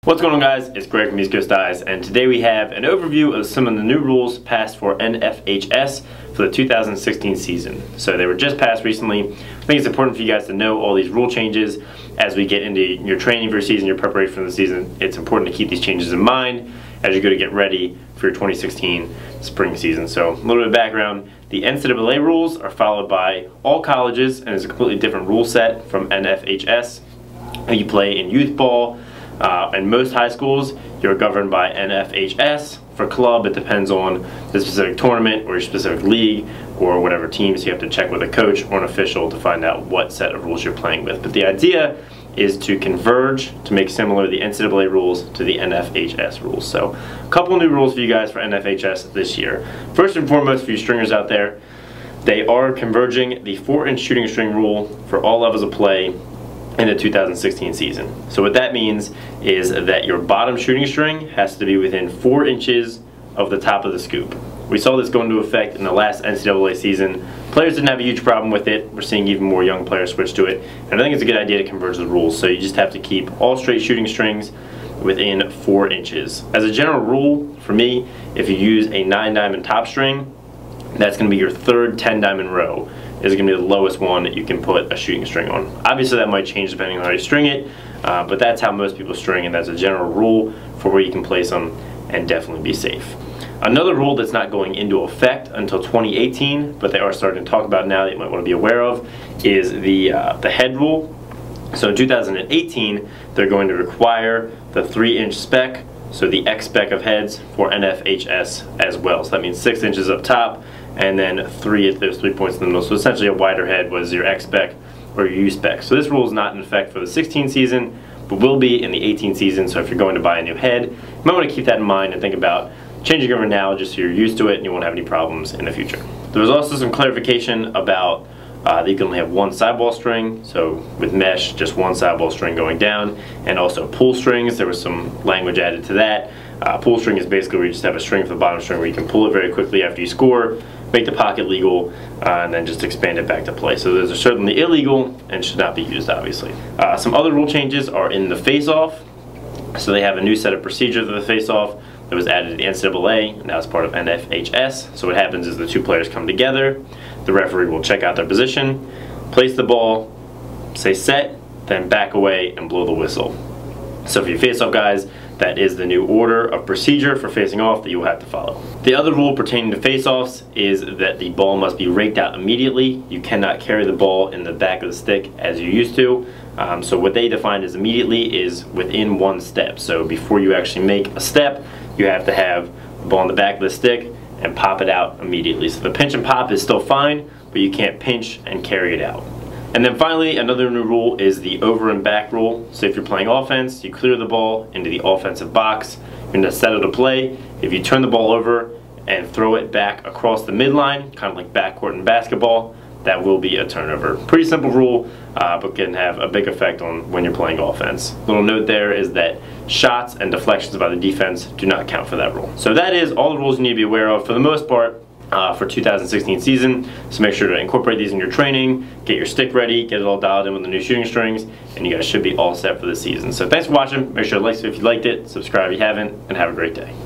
What's going on, guys? It's Greg from East Coast Eyes, and today we have an overview of some of the new rules passed for NFHS for the 2016 season. So they were just passed recently. I think it's important for you guys to know all these rule changes as we get into your training for your season, your preparation for the season. It's important to keep these changes in mind as you go to get ready for your 2016 spring season. So a little bit of background. The NCAA rules are followed by all colleges and is a completely different rule set from NFHS. You play in youth ball. In most high schools, you're governed by NFHS. For club, it depends on the specific tournament or your specific league or whatever teams. You have to check with a coach or an official to find out what set of rules you're playing with. But the idea is to converge to make similar the NCAA rules to the NFHS rules. So a couple new rules for you guys for NFHS this year. First and foremost, for you stringers out there, they are converging the 4-inch shooting string rule for all levels of play in the 2016 season. So what that means is that your bottom shooting string has to be within 4 inches of the top of the scoop. We saw this go into effect in the last NCAA season. Players didn't have a huge problem with it. We're seeing even more young players switch to it. And I think it's a good idea to converge the rules. So you just have to keep all straight shooting strings within 4 inches. As a general rule, for me, if you use a 9-diamond top string, that's going to be your third 10-diamond row. Is going to be the lowest one that you can put a shooting string on. Obviously that might change depending on how you string it, but that's how most people string, and that's a general rule for where you can place them and definitely be safe. Another rule that's not going into effect until 2018, but they are starting to talk about now that you might want to be aware of, is the head rule. So in 2018, they're going to require the 3-inch spec, so the X spec of heads for NFHS as well. So that means 6 inches up top, and then 3 at those 3 points in the middle. So essentially a wider head was your X spec or your U spec. So this rule is not in effect for the 16 season, but will be in the 18 season. So if you're going to buy a new head, you might want to keep that in mind and think about changing over now just so you're used to it and you won't have any problems in the future. There was also some clarification about that you can only have one sidewall string. So with mesh, just one sidewall string going down, and also pull strings. There was some language added to that. Pull string is basically where you just have a string for the bottom string where you can pull it very quickly after you score, make the pocket legal, and then just expand it back to play. So those are certainly illegal and should not be used, obviously. Some other rule changes are in the face-off. So they have a new set of procedures for the face-off that was added to the NCAA, and now it's part of NFHS. So what happens is the two players come together, the referee will check out their position, place the ball, say set, then back away and blow the whistle. So for you face-off guys, that is the new order of procedure for facing off that you will have to follow. The other rule pertaining to face-offs is that the ball must be raked out immediately. You cannot carry the ball in the back of the stick as you used to. So what they define as immediately is within 1 step. So before you actually make a step, you have to have the ball in the back of the stick and pop it out immediately. So the pinch and pop is still fine, but you can't pinch and carry it out. And then finally, another new rule is the over and back rule. So if you're playing offense, you clear the ball into the offensive box, you're going to set it to play. If you turn the ball over and throw it back across the midline, kind of like backcourt in basketball, that will be a turnover. Pretty simple rule, but can have a big effect on when you're playing offense. Little note there is that shots and deflections by the defense do not count for that rule. So that is all the rules you need to be aware of for the most part for 2016 season. So make sure to incorporate these in your training, get your stick ready, get it all dialed in with the new shooting strings, and you guys should be all set for the season. So thanks for watching. Make sure to like if you liked it, subscribe if you haven't, and have a great day.